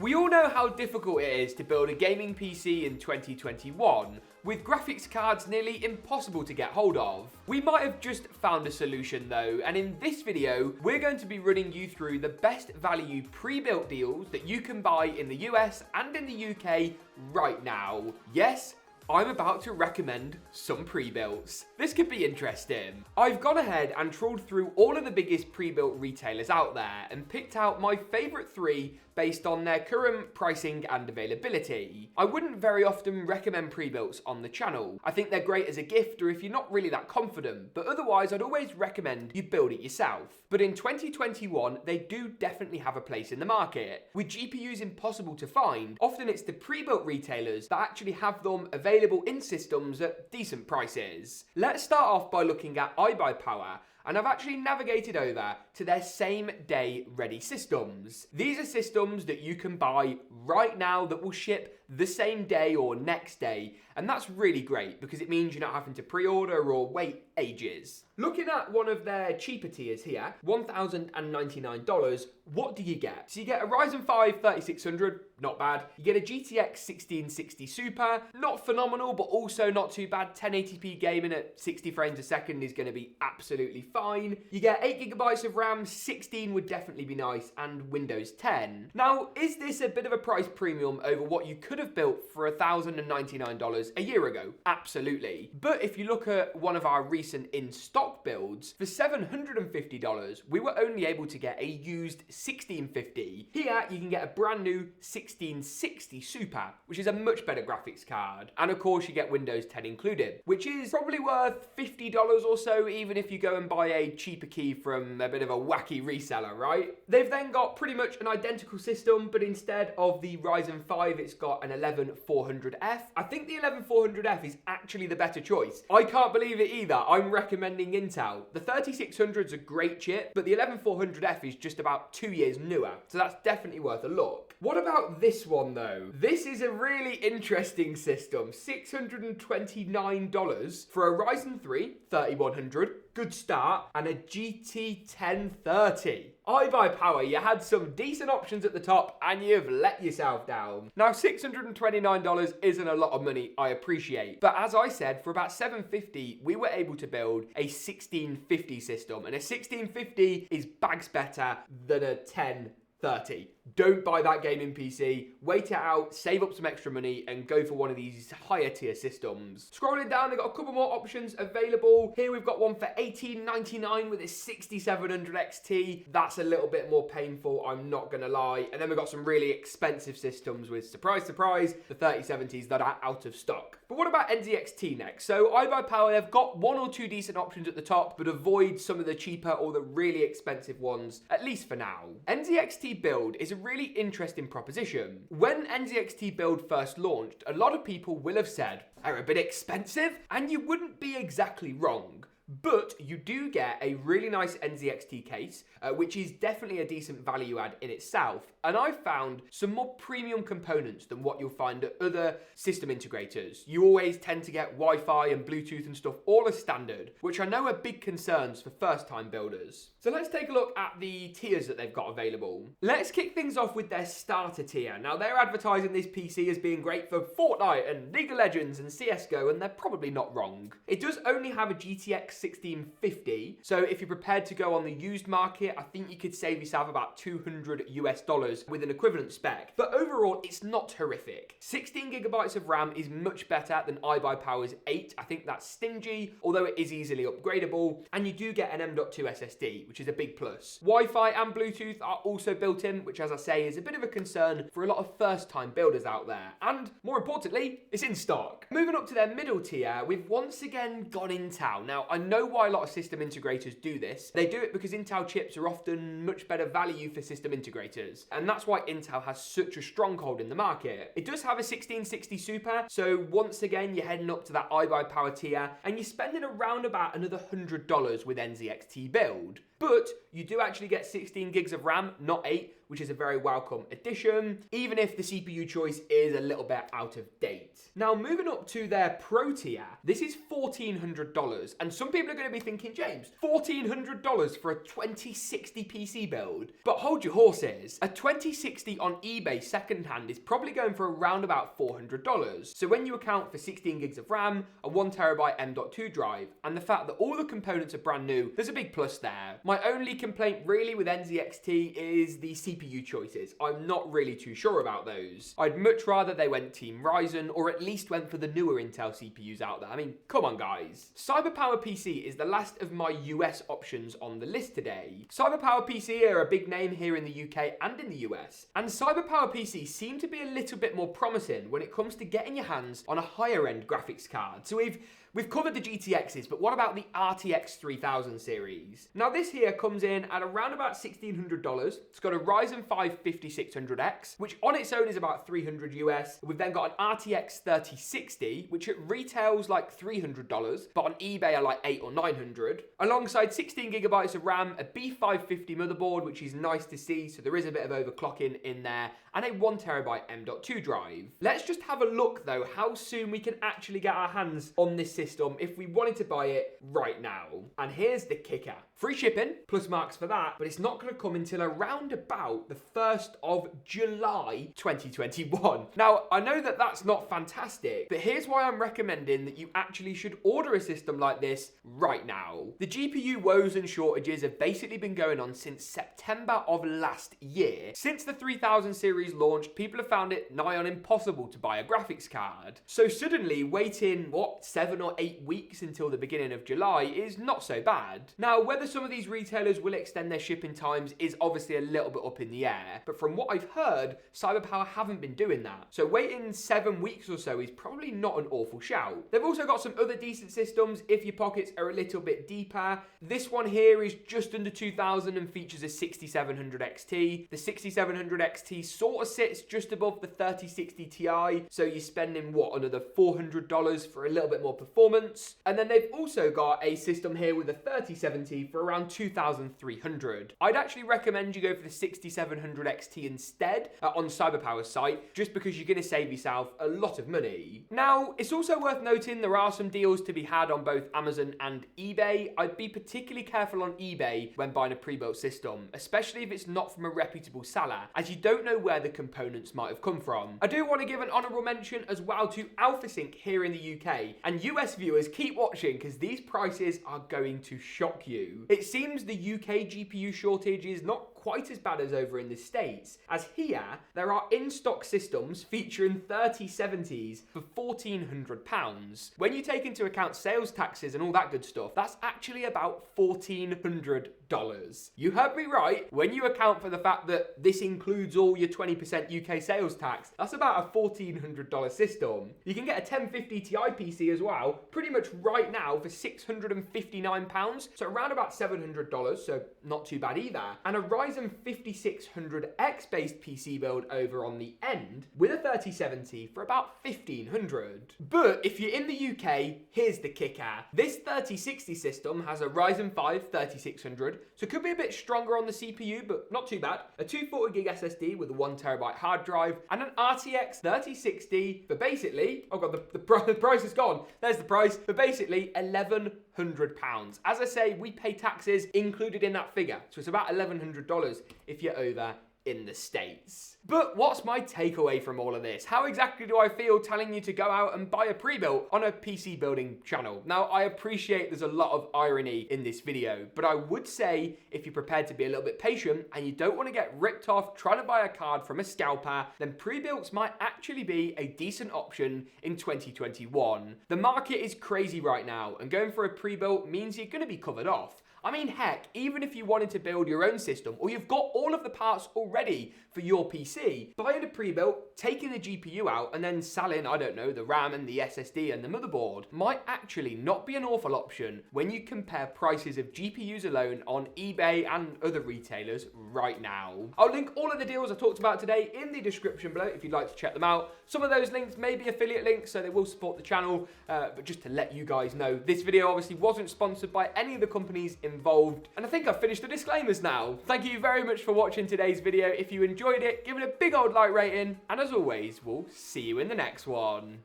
We all know how difficult it is to build a gaming PC in 2021, with graphics cards nearly impossible to get hold of. We might have just found a solution though, and in this video, we're going to be running you through the best value pre-built deals that you can buy in the US and in the UK right now. Yes, I'm about to recommend some pre-builts. This could be interesting. I've gone ahead and trawled through all of the biggest pre-built retailers out there and picked out my favorite 3 based on their current pricing and availability. I wouldn't very often recommend pre-builts on the channel. I think they're great as a gift or if you're not really that confident, but otherwise I'd always recommend you build it yourself. But in 2021, they do definitely have a place in the market. With GPUs impossible to find, often it's the pre-built retailers that actually have them available in systems at decent prices. Let's start off by looking at Ibuypower, and I've actually navigated over to their same day ready systems. These are systems that you can buy right now that will ship the same day or next day, and that's really great because it means you're not having to pre-order or wait ages. Looking at one of their cheaper tiers here, $1,099, what do you get? So you get a Ryzen 5 3600, not bad. You get a GTX 1660 Super, not phenomenal, but also not too bad. 1080p gaming at 60 frames a second is going to be absolutely fine. You get 8GB of RAM, 16 would definitely be nice, and Windows 10. Now, is this a bit of a price premium over what you could have built for $1,099 a year ago? Absolutely. But if you look at one of our recent in-stock builds, for $750, we were only able to get a used 1650. Here, you can get a brand new 1660 Super, which is a much better graphics card. And of course, you get Windows 10 included, which is probably worth $50 or so, even if you go and buy a cheaper key from a bit of a wacky reseller, right? They've then got pretty much an identical system, but instead of the Ryzen 5, it's got an 11400F. I think the 11400F is actually the better choice. I can't believe it either. I'm recommending Intel. The 3600's a great chip, but the 11400F is just about 2 years newer, so that's definitely worth a look. What about this one though? This is a really interesting system. $629 for a Ryzen 3 3100, good start, and a GT 1030. Ibuypower, you had some decent options at the top and you've let yourself down. Now, $629 isn't a lot of money, I appreciate. But as I said, for about $750, we were able to build a 1650 system. And a 1650 is bags better than a 1030. Don't buy that gaming PC, wait it out, save up some extra money, and go for one of these higher tier systems. Scrolling down, they've got a couple more options available. Here we've got one for $1899 with a 6700 XT. That's a little bit more painful, I'm not gonna lie. And then we've got some really expensive systems with, surprise, surprise, the 3070s that are out of stock. But what about Nzxt next? So Ibuypower, they've got 1 or 2 decent options at the top, but avoid some of the cheaper or the really expensive ones, at least for now. Nzxt build is a really interesting proposition. When Nzxt build first launched, a lot of people will have said, they're a bit expensive, and you wouldn't be exactly wrong. But you do get a really nice Nzxt case, which is definitely a decent value add in itself. And I've found some more premium components than what you'll find at other system integrators. You always tend to get Wi-Fi and Bluetooth and stuff all as standard, which I know are big concerns for first-time builders. So let's take a look at the tiers that they've got available. Let's kick things off with their starter tier. Now, they're advertising this PC as being great for Fortnite and League of Legends and CSGO, and they're probably not wrong. It does only have a GTX 1650, so if you're prepared to go on the used market, I think you could save yourself about $200 US with an equivalent spec. But overall, it's not horrific. 16GB of RAM is much better than Ibuypower's 8. I think that's stingy, although it is easily upgradable, and you do get an M.2 SSD, which is a big plus. Wi-Fi and Bluetooth are also built in, which as I say is a bit of a concern for a lot of first-time builders out there. And more importantly, it's in stock. Moving up to their middle tier, we've once again gone Intel. Now, I know why a lot of system integrators do this. They do it because Intel chips are often much better value for system integrators, and that's why Intel has such a stronghold in the market. It does have a 1660 Super, so once again, you're heading up to that Ibuypower tier, and you're spending around about another $100 with Nzxt build. But you do actually get 16 gigs of RAM, not 8, which is a very welcome addition, even if the CPU choice is a little bit out of date. Now, moving up to their Pro tier, this is $1,400, and some people are going to be thinking, James, $1,400 for a 2060 PC build? But hold your horses. A 2060 on eBay secondhand is probably going for around about $400. So when you account for 16 gigs of RAM, a 1TB M.2 drive, and the fact that all the components are brand new, there's a big plus there. My only complaint really with Nzxt is the CPU choices. I'm not really too sure about those. I'd much rather they went Team Ryzen, or at least went for the newer Intel CPUs out there. I mean, come on guys. Cyberpowerpc is the last of my US options on the list today. Cyberpowerpc are a big name here in the UK and in the US, and Cyberpowerpc seem to be a little bit more promising when it comes to getting your hands on a higher end graphics card. So We've covered the GTXs, but what about the RTX 3000 series? Now this here comes in at around about $1,600. It's got a Ryzen 5 5600X, which on its own is about $300 US. We've then got an RTX 3060, which it retails like $300, but on eBay are like $800 or $900. Alongside 16 gigabytes of RAM, a B550 motherboard, which is nice to see, so there is a bit of overclocking in there, and a 1TB M.2 drive. Let's just have a look though, how soon we can actually get our hands on this system if we wanted to buy it right now. And here's the kicker. Free shipping, plus marks for that, but it's not going to come until around about the 1st of July 2021. Now, I know that that's not fantastic, but here's why I'm recommending that you actually should order a system like this right now. The GPU woes and shortages have basically been going on since September of last year. Since the 3000 series launched, people have found it nigh on impossible to buy a graphics card. So suddenly waiting, 7 or 8 weeks until the beginning of July is not so bad. Now, whether some of these retailers will extend their shipping times is obviously a little bit up in the air, but from what I've heard, Cyberpower haven't been doing that. So waiting 7 weeks or so is probably not an awful shout. They've also got some other decent systems if your pockets are a little bit deeper. This one here is just under 2,000 and features a 6700 XT. The 6700 XT sort of sits just above the 3060 Ti, so you're spending another $400 for a little bit more performance. And then they've also got a system here with a 3070 for around 2,300. I'd actually recommend you go for the 6700 XT instead on Cyberpower's site, just because you're going to save yourself a lot of money. Now, it's also worth noting there are some deals to be had on both Amazon and eBay. I'd be particularly careful on eBay when buying a pre-built system, especially if it's not from a reputable seller, as you don't know where the components might have come from. I do want to give an honourable mention as well to AlphaSync here in the UK, and US viewers, keep watching because these prices are going to shock you. It seems the UK GPU shortage is not quite as bad as over in the States, as here there are in-stock systems featuring 3070s for £1,400. When you take into account sales taxes and all that good stuff, that's actually about $1,400. You heard me right. When you account for the fact that this includes all your 20% UK sales tax, that's about a $1,400 system. You can get a 1050 Ti PC as well, pretty much right now for £659, so around about $700, so not too bad either. And a Ryzen 5600X based PC build over on the end with a 3070 for about $1,500. But if you're in the UK, here's the kicker. This 3060 system has a Ryzen 5 3600, so it could be a bit stronger on the CPU, but not too bad. A 240GB SSD with a 1TB hard drive, and an RTX 3060 for basically, oh god, the price is gone. There's the price, for basically £1,100. As I say, we pay taxes included in that figure, so it's about $1,100 if you're over in the States. But what's my takeaway from all of this? How exactly do I feel telling you to go out and buy a pre-built on a PC building channel? Now, I appreciate there's a lot of irony in this video, but I would say if you're prepared to be a little bit patient and you don't want to get ripped off trying to buy a card from a scalper, then pre-builts might actually be a decent option in 2021. The market is crazy right now, and going for a pre-built means you're going to be covered off. I mean, heck, even if you wanted to build your own system, or you've got all of the parts already for your PC, buying a pre-built, taking the GPU out, and then selling, I don't know, the RAM and the SSD and the motherboard might actually not be an awful option when you compare prices of GPUs alone on eBay and other retailers right now. I'll link all of the deals I talked about today in the description below if you'd like to check them out. Some of those links may be affiliate links, so they will support the channel, but just to let you guys know, this video obviously wasn't sponsored by any of the companies involved involved. And I think I've finished the disclaimers now. Thank you very much for watching today's video. If you enjoyed it, give it a big old like rating. And as always, we'll see you in the next one.